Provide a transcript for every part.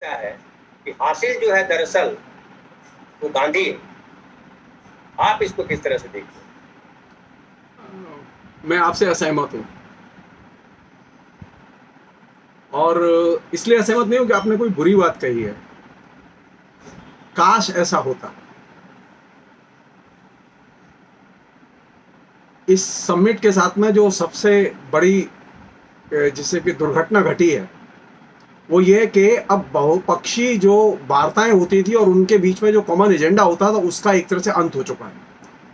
क्या है कि हासिल जो है दरअसल वो गांधी है। आप इसको किस तरह से देखते हैं? मैं आपसे असहमत हूँ। और इसलिए असहमत नहीं हूँ कि आपने कोई बुरी बात कही है। काश ऐसा होता। इस समिट के साथ में जो सबसे बड़ी जिससे कि दुर्घटना घटी है वो ये कि अब बहुपक्षीय जो वार्ताएं होती थी और उनके बीच में जो कॉमन एजेंडा होता था उसका एक तरह से अंत हो चुका है।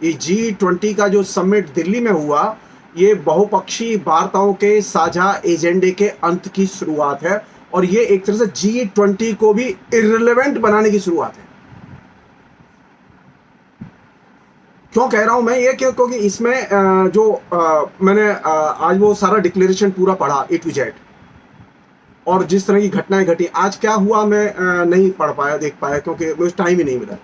ये G20 का जो समिट दिल्ली में हुआ ये बहुपक्षीय वार्ताओं के साझा एजेंडे के अंत की शुरुआत है और ये एक तरह से G20 को भी इर्रिलेवेंट बनाने की शुरुआत है। क्यों कह रहा हूं मैं ये क्योंकि इसमें मैंने आज वो सारा डिक्लेरेशन पूरा पढ़ा ए टू जेड और जिस तरह की घटनाएं घटी आज क्या हुआ मैं नहीं पढ़ पाया देख पाया क्योंकि मुझे टाइम ही नहीं मिला।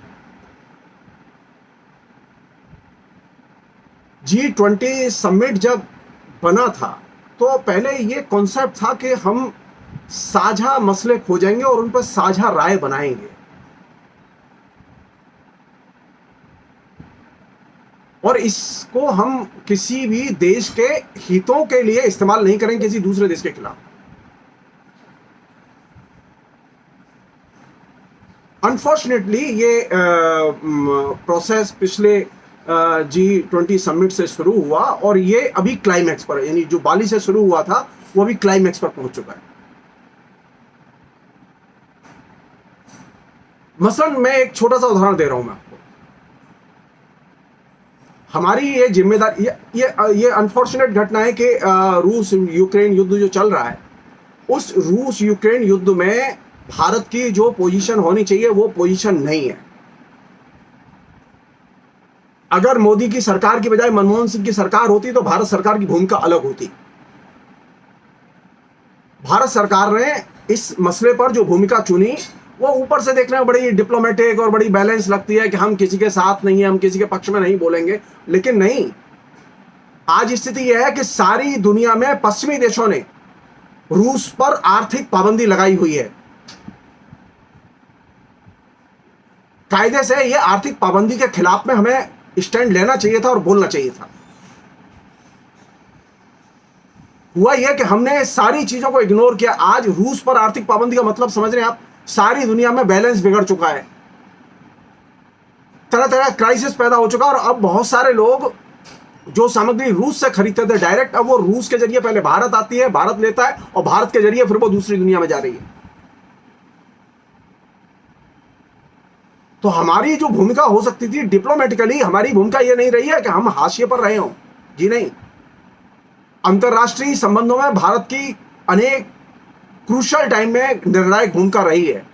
G20 समिट जब बना था तो पहले ये कॉन्सेप्ट था कि हम साझा मसले खोजेंगे और उन पर साझा राय बनाएंगे और इसको हम किसी भी देश के हितों के लिए इस्तेमाल नहीं करेंगे किसी दूसरे देश के खिलाफ। अनफॉर्चुनेटली ये प्रोसेस पिछले G20 समिट से शुरू हुआ और ये अभी क्लाइमैक्स पर यानी जो बाली से शुरू हुआ था वो अभी क्लाइमैक्स पर पहुंच चुका है। मसलन मैं एक छोटा सा उदाहरण दे रहा हूं मैं आपको। हमारी ये जिम्मेदारी ये अनफॉर्चुनेट घटना है कि रूस यूक्रेन युद्ध जो चल रहा है उस रूस यूक्रेन युद्ध में भारत की जो पोजीशन होनी चाहिए वो पोजीशन नहीं है। अगर मोदी की सरकार की बजाय मनमोहन सिंह की सरकार होती तो भारत सरकार की भूमिका अलग होती। भारत सरकार ने इस मसले पर जो भूमिका चुनी वो ऊपर से देखने में बड़ी डिप्लोमेटिक और बड़ी बैलेंस लगती है कि हम किसी के साथ नहीं है हम किसी के पक्ष में नहीं बोलेंगे, लेकिन नहीं। आज स्थिति यह है कि सारी दुनिया में पश्चिमी देशों ने रूस पर आर्थिक पाबंदी लगाई हुई है। कायदे से ये आर्थिक पाबंदी के खिलाफ में हमें स्टैंड लेना चाहिए था और बोलना चाहिए था। हुआ यह कि हमने सारी चीजों को इग्नोर किया। आज रूस पर आर्थिक पाबंदी का मतलब समझ रहे हैं आप? सारी दुनिया में बैलेंस बिगड़ चुका है, तरह तरह का क्राइसिस पैदा हो चुका है और अब बहुत सारे लोग जो सामग्री रूस से खरीदते थे डायरेक्ट अब वो रूस के जरिए पहले भारत आती है, भारत लेता है और भारत के जरिए फिर वो दूसरी दुनिया में जा रही है। तो हमारी जो भूमिका हो सकती थी डिप्लोमेटिकली, हमारी भूमिका ये नहीं रही है कि हम हाशिए पर रहे हों। जी नहीं, अंतरराष्ट्रीय संबंधों में भारत की अनेक क्रूशल टाइम में निर्णायक भूमिका रही है।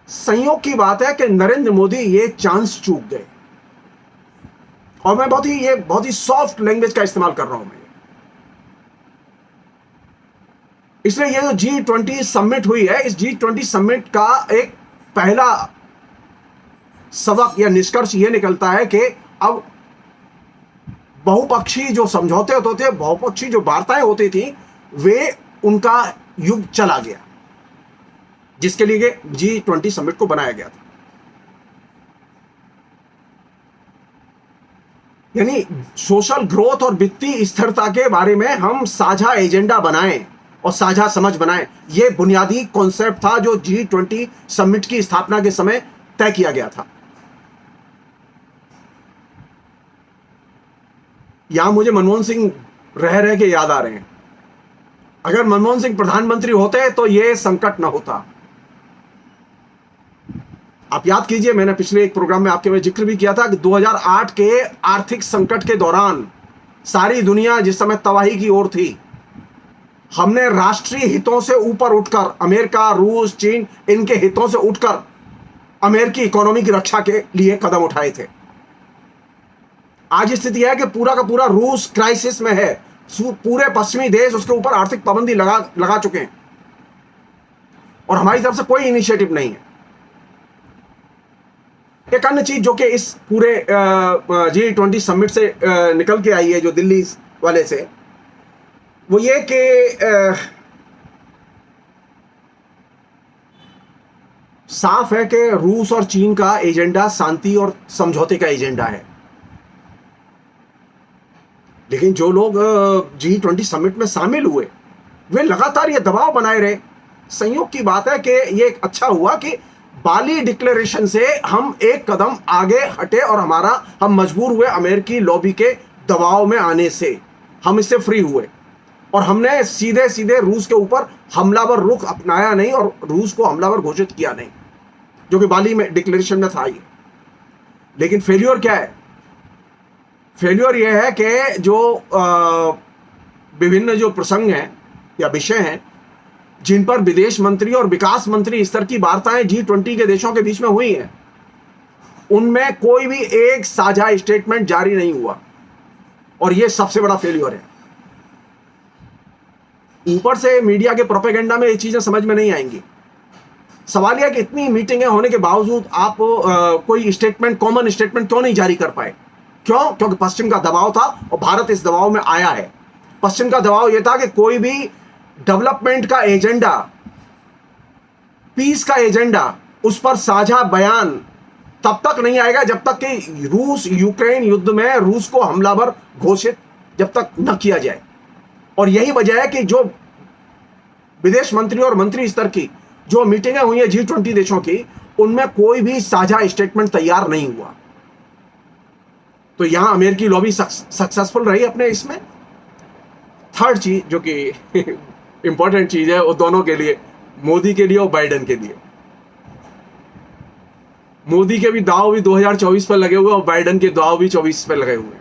संयोग की बात है कि नरेंद्र मोदी ये चांस चूक गए और मैं बहुत ही सॉफ्ट लैंग्वेज का इस्तेमाल कर रहा हूं मैं। इसलिए ये जो G20 समिट हुई है इस G20 समिट का एक पहला सबक या निष्कर्ष ये निकलता है कि अब बहुपक्षीय जो समझौते होते थे, बहुपक्षीय जो वार्ताएं होती थी वे उनका युग चला गया जिसके लिए G20 समिट को बनाया गया था। यानी सोशल ग्रोथ और वित्तीय स्थिरता के बारे में हम साझा एजेंडा बनाएं और साझा समझ बनाएं, यह बुनियादी कॉन्सेप्ट था जो G20 समिट की स्थापना के समय तय किया गया था। यहां मुझे मनमोहन सिंह रह रह के याद आ रहे हैं। अगर मनमोहन सिंह प्रधानमंत्री होते तो यह संकट न होता। आप याद कीजिए, मैंने पिछले एक प्रोग्राम में आपके में जिक्र भी किया था कि 2008 के आर्थिक संकट के दौरान सारी दुनिया जिस समय तबाही की ओर थी, हमने राष्ट्रीय हितों से ऊपर उठकर, अमेरिका, रूस, चीन, इनके हितों से उठकर अमेरिकी इकोनॉमी की रक्षा के लिए कदम उठाए थे। आज स्थिति है कि पूरा का पूरा रूस क्राइसिस में है, पूरे पश्चिमी देश उसके ऊपर आर्थिक पाबंदी लगा चुके हैं और हमारी तरफ से कोई इनिशिएटिव नहीं है। एक अन्य चीज जो कि इस पूरे G20 समिट से निकल के आई है जो दिल्ली वाले से, वो ये कि साफ है कि रूस और चीन का एजेंडा शांति और समझौते का एजेंडा है। लेकिन जो लोग G20 समिट में शामिल हुए वे लगातार ये दबाव बनाए रहे। संयोग की बात है कि ये एक अच्छा हुआ कि बाली डिक्लेरेशन से हम एक कदम आगे हटे और हम मजबूर हुए अमेरिकी लॉबी के दबाव में आने से, हम इससे फ्री हुए और हमने सीधे सीधे रूस के ऊपर हमलावर रुख अपनाया नहीं और रूस को हमलावर घोषित किया नहीं, जो कि बाली में डिक्लेरेशन में था ये। लेकिन फेल्योर क्या है? फेल्योर यह है कि जो विभिन्न जो प्रसंग हैं या विषय हैं जिन पर विदेश मंत्री और विकास मंत्री स्तर की वार्ताएं G20 के देशों के बीच में हुई हैं, उनमें कोई भी एक साझा स्टेटमेंट जारी नहीं हुआ और यह सबसे बड़ा फेल्योर है। ऊपर से मीडिया के प्रोपेगेंडा में ये चीजें समझ में नहीं आएंगी। सवाल यह कि इतनी मीटिंगें होने के बावजूद आप कोई स्टेटमेंट, कॉमन स्टेटमेंट क्यों नहीं जारी कर पाए? क्यों? क्योंकि पश्चिम का दबाव था और भारत इस दबाव में आया है। पश्चिम का दबाव यह था कि कोई भी डेवलपमेंट का एजेंडा, पीस का एजेंडा, उस पर साझा बयान तब तक नहीं आएगा जब तक कि रूस यूक्रेन युद्ध में रूस को हमलावर घोषित जब तक न किया जाए। और यही वजह है कि जो विदेश मंत्री और मंत्री स्तर की जो मीटिंगें हुई हैं G20 देशों की, उनमें कोई भी साझा स्टेटमेंट तैयार नहीं हुआ। तो यहां अमेरिकी लॉबी सक्सेसफुल रही अपने इसमें। थर्ड चीज जो कि इंपॉर्टेंट चीज है वो दोनों के लिए, मोदी के लिए और बाइडेन के लिए। मोदी के भी दाव भी 2024 पर लगे हुए और बाइडेन के दाव भी 24 पर लगे हुए।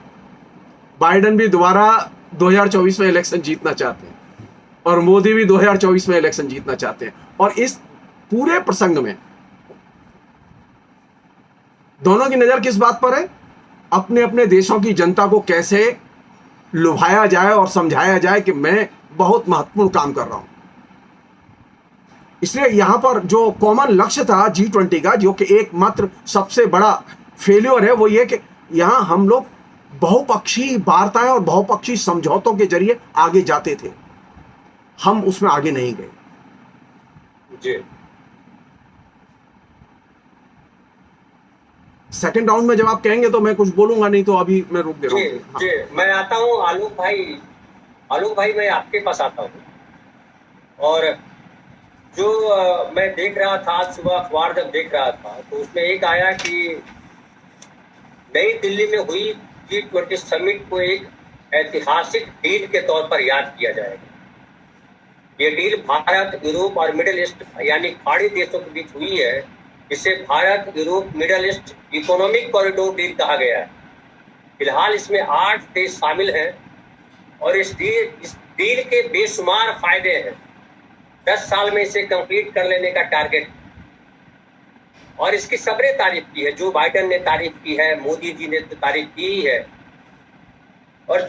बाइडेन भी दोबारा 2024 में इलेक्शन जीतना चाहते हैं और मोदी भी 2024 में इलेक्शन जीतना चाहते हैं। और इस पूरे प्रसंग में दोनों की नजर किस बात पर है? अपने अपने देशों की जनता को कैसे लुभाया जाए और समझाया जाए कि मैं बहुत महत्वपूर्ण काम कर रहा हूं। इसलिए यहां पर जो कॉमन लक्ष्य था G20 का, जो कि एकमात्र सबसे बड़ा फेल्योर है, वो ये कि यहां हम लोग बहुपक्षीय वार्ताएं और बहुपक्षीय समझौतों के जरिए आगे जाते थे, हम उसमें आगे नहीं गए। जी। सेकंड राउंड में जब आप कहेंगे तो मैं कुछ बोलूंगा, नहीं तो अभी मैं रुक दे रहा हूँ। जी, मैं आता हूँ आलोक भाई मैं आपके पास आता हूँ। और जो मैं देख रहा था आज सुबह अखबार जब देख रहा था तो उसमें एक आया कि नई दिल्ली में हुई G20 समिट को एक ऐतिहासिक डील के तौर पर याद किया जाएगा। ये डील भारत, यूरोप और मिडिल ईस्ट यानी खाड़ी देशों के बीच हुई है। इसे Bharat, Europe, middle east economic corridor deal कहा गया है। फिलहाल इसमें 8 देश शामिल हैं और इस डील के बेशुमार फायदे हैं। 10 साल में इसे कंप्लीट कर लेने का टारगेट, और इसकी सबने तारीफ की है। जो बाइडेन ने तारीफ की है, मोदी जी ने तो तारीफ की ही है। और